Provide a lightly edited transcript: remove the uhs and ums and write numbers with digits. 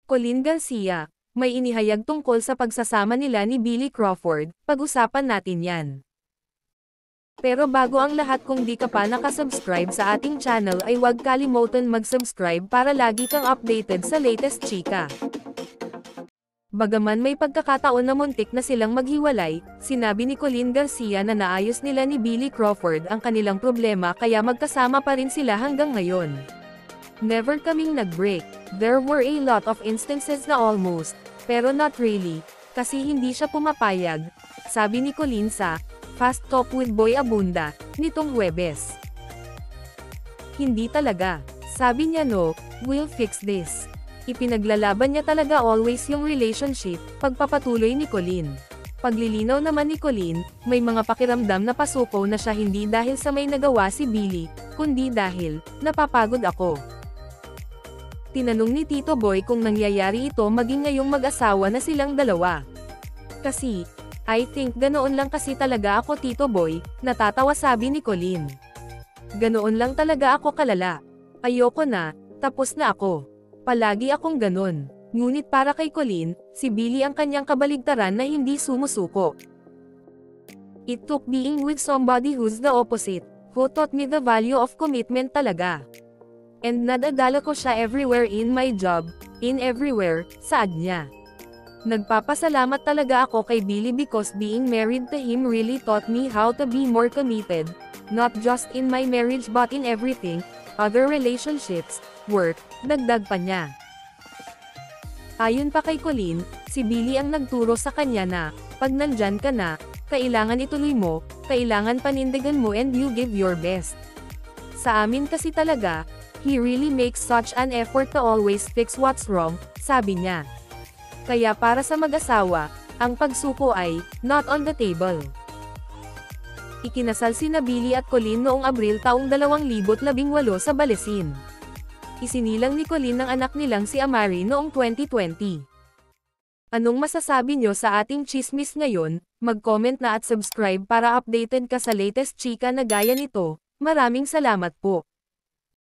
Colleen Garcia, may inihayag tungkol sa pagsasama nila ni Billy Crawford, pag-usapan natin yan. Pero bago ang lahat, kung di ka pa nakasubscribe sa ating channel ay huwag kalimutan mag-subscribe para lagi kang updated sa latest chika. Bagaman may pagkakataon na muntik na silang maghiwalay, sinabi ni Colleen Garcia na naayos nila ni Billy Crawford ang kanilang problema kaya magkasama pa rin sila hanggang ngayon. Never kaming nag-break. There were a lot of instances na almost, pero not really, kasi hindi siya pumapayag, sabi ni Colleen sa Fast Talk with Boy Abunda, nitong Huwebes. Hindi talaga. Sabi niya no, we'll fix this. Ipinaglalaban niya talaga always yung relationship, pagpapatuloy ni Colleen. Paglilinaw naman ni Colleen, may mga pakiramdam na pasuko na siya hindi dahil sa may nagawa si Billy, kundi dahil, napapagod ako. Tinanong ni Tito Boy kung nangyayari ito maging ngayong mag-asawa na silang dalawa. Kasi, I think ganoon lang kasi talaga ako Tito Boy, natatawa sabi ni Colleen. Ganoon lang talaga ako kalala. Ayoko na, tapos na ako. Palagi akong ganon. Ngunit para kay Colleen, si Billy ang kanyang kabaligtaran na hindi sumusuko. It took being with somebody who's the opposite, who taught me the value of commitment talaga. And nadadala ko siya everywhere in my job, in everywhere, saad niya. Nagpapasalamat talaga ako kay Billy because being married to him really taught me how to be more committed, not just in my marriage but in everything, other relationships, work, dagdag pa niya. Ayon pa kay Colleen, si Billy ang nagturo sa kanya na, pag nandyan ka na, kailangan ituloy mo, kailangan panindigan mo and you give your best. Sa amin kasi talaga, he really makes such an effort to always fix what's wrong, sabi niya. Kaya para sa mag-asawa, ang pagsuko ay, not on the table. Ikinasal sina Billy at Colleen noong Abril taong 2018 sa Balesin. Isinilang ni Colleen ang anak nilang si Amari noong 2020. Anong masasabi nyo sa ating chismis ngayon? Mag-comment na at subscribe para updated ka sa latest chika na gaya nito. Maraming salamat po.